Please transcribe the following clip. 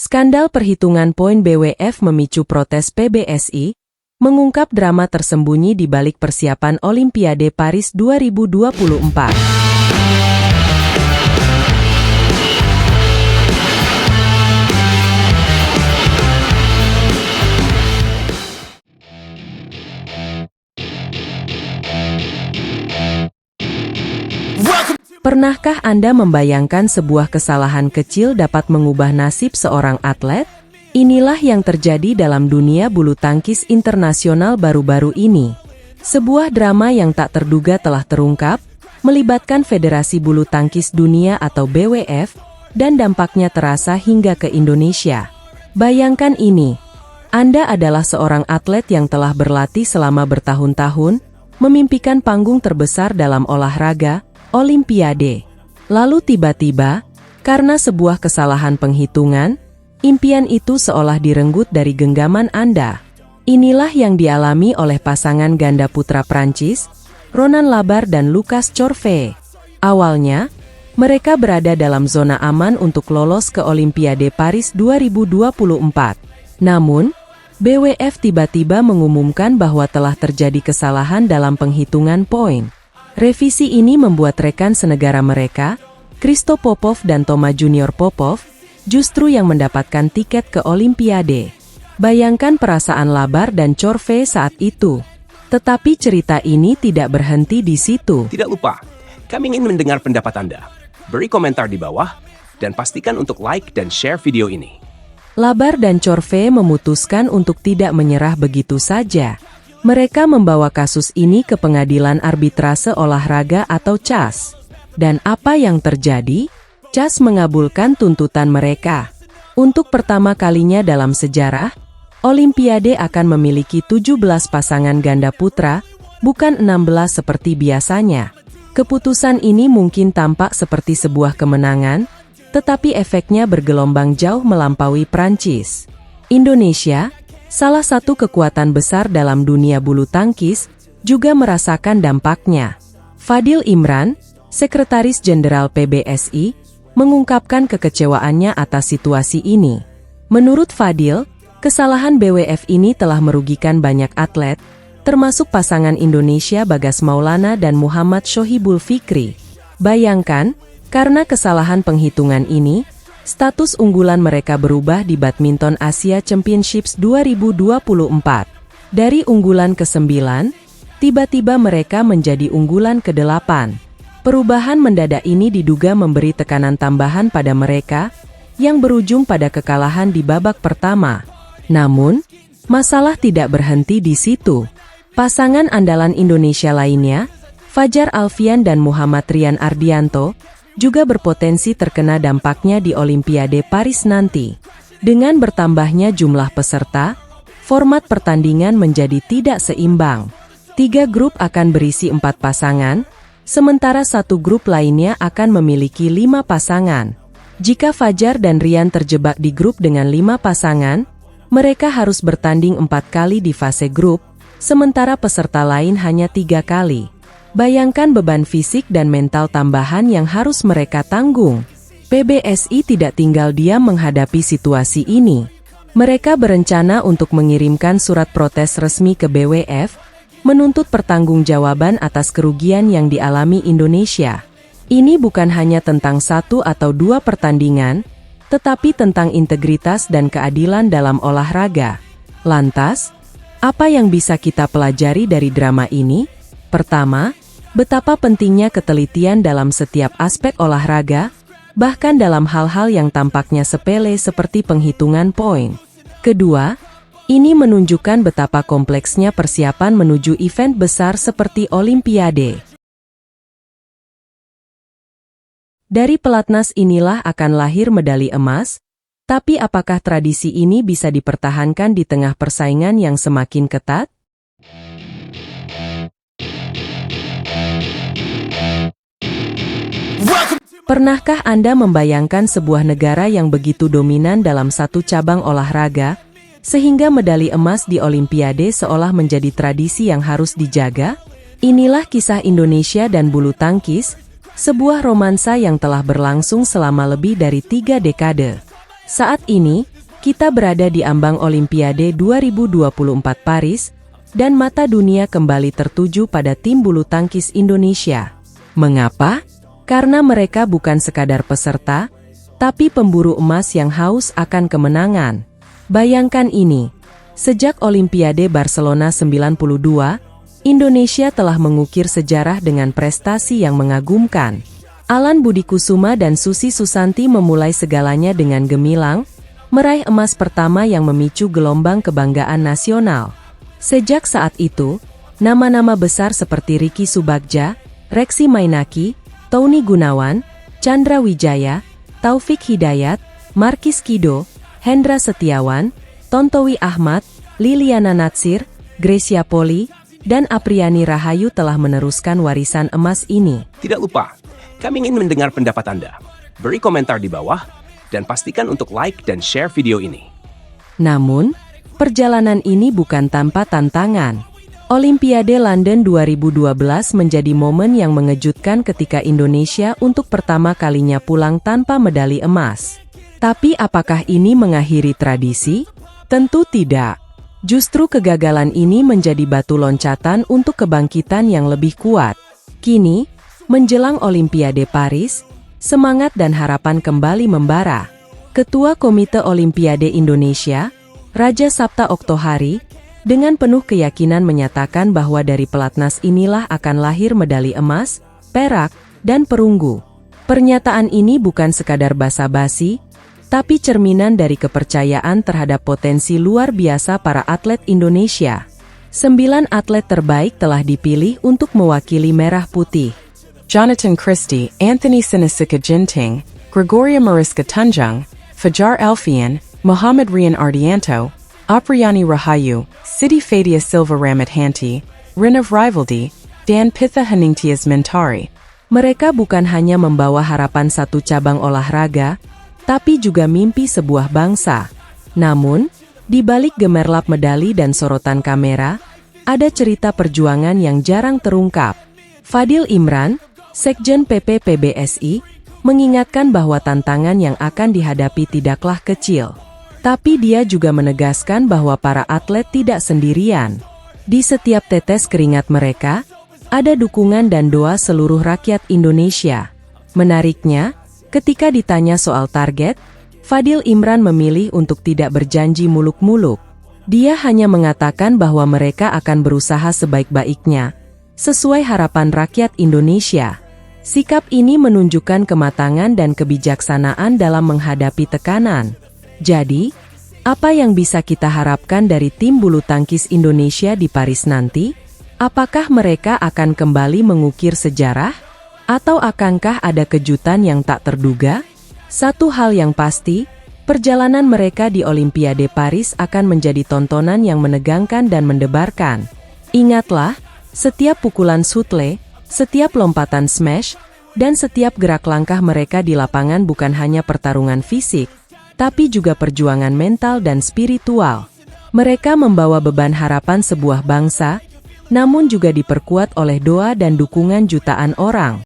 Skandal perhitungan poin BWF memicu protes PBSI, mengungkap drama tersembunyi di balik persiapan Olimpiade Paris 2024. Pernahkah Anda membayangkan sebuah kesalahan kecil dapat mengubah nasib seorang atlet? Inilah yang terjadi dalam dunia bulu tangkis internasional baru-baru ini. Sebuah drama yang tak terduga telah terungkap, melibatkan Federasi Bulu Tangkis Dunia atau BWF, dan dampaknya terasa hingga ke Indonesia. Bayangkan ini, Anda adalah seorang atlet yang telah berlatih selama bertahun-tahun, memimpikan panggung terbesar dalam olahraga, Olimpiade. Lalu tiba-tiba, karena sebuah kesalahan penghitungan, impian itu seolah direnggut dari genggaman Anda. Inilah yang dialami oleh pasangan ganda putra Prancis, Ronan Labar dan Lucas Chorfe. Awalnya, mereka berada dalam zona aman untuk lolos ke Olimpiade Paris 2024. Namun, BWF tiba-tiba mengumumkan bahwa telah terjadi kesalahan dalam penghitungan poin. Revisi ini membuat rekan senegara mereka, Christo Popov dan Toma Junior Popov, justru yang mendapatkan tiket ke Olimpiade. Bayangkan perasaan Labar dan Chorfe saat itu. Tetapi cerita ini tidak berhenti di situ. Tidak lupa, kami ingin mendengar pendapat Anda. Beri komentar di bawah, dan pastikan untuk like dan share video ini. Labar dan Chorfe memutuskan untuk tidak menyerah begitu saja. Mereka membawa kasus ini ke Pengadilan Arbitrase Olahraga atau CAS. Dan apa yang terjadi? CAS mengabulkan tuntutan mereka. Untuk pertama kalinya dalam sejarah, Olimpiade akan memiliki 17 pasangan ganda putra, bukan 16 seperti biasanya. Keputusan ini mungkin tampak seperti sebuah kemenangan, tetapi efeknya bergelombang jauh melampaui Prancis. Indonesia, salah satu kekuatan besar dalam dunia bulu tangkis, juga merasakan dampaknya. Fadil Imran, Sekretaris Jenderal PBSI, mengungkapkan kekecewaannya atas situasi ini. Menurut Fadil, kesalahan BWF ini telah merugikan banyak atlet, termasuk pasangan Indonesia Bagas Maulana dan Muhammad Shohibul Fikri. Bayangkan, karena kesalahan penghitungan ini, status unggulan mereka berubah di Badminton Asia Championships 2024. Dari unggulan ke-9, tiba-tiba mereka menjadi unggulan ke-8. Perubahan mendadak ini diduga memberi tekanan tambahan pada mereka, yang berujung pada kekalahan di babak pertama. Namun, masalah tidak berhenti di situ. Pasangan andalan Indonesia lainnya, Fajar Alfian dan Muhammad Rian Ardianto, juga berpotensi terkena dampaknya di Olimpiade Paris nanti. Dengan bertambahnya jumlah peserta, format pertandingan menjadi tidak seimbang. 3 grup akan berisi 4 pasangan, sementara 1 grup lainnya akan memiliki 5 pasangan. Jika Fajar dan Rian terjebak di grup dengan 5 pasangan, mereka harus bertanding 4 kali di fase grup, sementara peserta lain hanya 3 kali. Bayangkan beban fisik dan mental tambahan yang harus mereka tanggung. PBSI tidak tinggal diam menghadapi situasi ini. Mereka berencana untuk mengirimkan surat protes resmi ke BWF, menuntut pertanggungjawaban atas kerugian yang dialami Indonesia. Ini bukan hanya tentang 1 atau 2 pertandingan, tetapi tentang integritas dan keadilan dalam olahraga. Lantas, apa yang bisa kita pelajari dari drama ini? Pertama, betapa pentingnya ketelitian dalam setiap aspek olahraga, bahkan dalam hal-hal yang tampaknya sepele seperti penghitungan poin. Kedua, ini menunjukkan betapa kompleksnya persiapan menuju event besar seperti Olimpiade. Dari pelatnas inilah akan lahir medali emas, tapi apakah tradisi ini bisa dipertahankan di tengah persaingan yang semakin ketat? Pernahkah Anda membayangkan sebuah negara yang begitu dominan dalam satu cabang olahraga, sehingga medali emas di Olimpiade seolah menjadi tradisi yang harus dijaga? Inilah kisah Indonesia dan bulu tangkis, sebuah romansa yang telah berlangsung selama lebih dari 3 dekade. Saat ini, kita berada di ambang Olimpiade 2024 Paris, dan mata dunia kembali tertuju pada tim bulu tangkis Indonesia. Mengapa? Karena mereka bukan sekadar peserta, tapi pemburu emas yang haus akan kemenangan. Bayangkan ini, sejak Olimpiade Barcelona 92, Indonesia telah mengukir sejarah dengan prestasi yang mengagumkan. Alan Budi Kusuma dan Susi Susanti memulai segalanya dengan gemilang, meraih emas pertama yang memicu gelombang kebanggaan nasional. Sejak saat itu, nama-nama besar seperti Ricky Subagja, Reksi Mainaki, Tony Gunawan, Chandra Wijaya, Taufik Hidayat, Markis Kido, Hendra Setiawan, Tontowi Ahmad, Liliana Natsir, Gracia Poli, dan Apriani Rahayu telah meneruskan warisan emas ini. Tidak lupa, kami ingin mendengar pendapat Anda. Beri komentar di bawah, dan pastikan untuk like dan share video ini. Namun, perjalanan ini bukan tanpa tantangan. Olimpiade London 2012 menjadi momen yang mengejutkan ketika Indonesia untuk pertama kalinya pulang tanpa medali emas. Tapi apakah ini mengakhiri tradisi? Tentu tidak. Justru kegagalan ini menjadi batu loncatan untuk kebangkitan yang lebih kuat. Kini, menjelang Olimpiade Paris, semangat dan harapan kembali membara. Ketua Komite Olimpiade Indonesia, Raja Sapta Oktohari, dengan penuh keyakinan menyatakan bahwa dari pelatnas inilah akan lahir medali emas, perak, dan perunggu. Pernyataan ini bukan sekadar basa-basi, tapi cerminan dari kepercayaan terhadap potensi luar biasa para atlet Indonesia. 9 atlet terbaik telah dipilih untuk mewakili Merah Putih. Jonathan Christie, Anthony Sinisika Ginting, Gregoria Mariska Tunjung, Fajar Alfian, Muhammad Rian Ardianto, Apriani Rahayu, Siti Fadia Silva Ramadhanti, Rinav Rivaldi, Dan Pitha Haningtyas Mentari. Mereka bukan hanya membawa harapan satu cabang olahraga, tapi juga mimpi sebuah bangsa. Namun, di balik gemerlap medali dan sorotan kamera, ada cerita perjuangan yang jarang terungkap. Fadil Imran, Sekjen PP PBSI, mengingatkan bahwa tantangan yang akan dihadapi tidaklah kecil. Tapi dia juga menegaskan bahwa para atlet tidak sendirian. Di setiap tetes keringat mereka, ada dukungan dan doa seluruh rakyat Indonesia. Menariknya, ketika ditanya soal target, Fadil Imran memilih untuk tidak berjanji muluk-muluk. Dia hanya mengatakan bahwa mereka akan berusaha sebaik-baiknya, sesuai harapan rakyat Indonesia. Sikap ini menunjukkan kematangan dan kebijaksanaan dalam menghadapi tekanan. Jadi, apa yang bisa kita harapkan dari tim bulu tangkis Indonesia di Paris nanti? Apakah mereka akan kembali mengukir sejarah? Atau akankah ada kejutan yang tak terduga? Satu hal yang pasti, perjalanan mereka di Olimpiade Paris akan menjadi tontonan yang menegangkan dan mendebarkan. Ingatlah, setiap pukulan sutle, setiap lompatan smash, dan setiap gerak langkah mereka di lapangan bukan hanya pertarungan fisik, tapi juga perjuangan mental dan spiritual. Mereka membawa beban harapan sebuah bangsa, namun juga diperkuat oleh doa dan dukungan jutaan orang.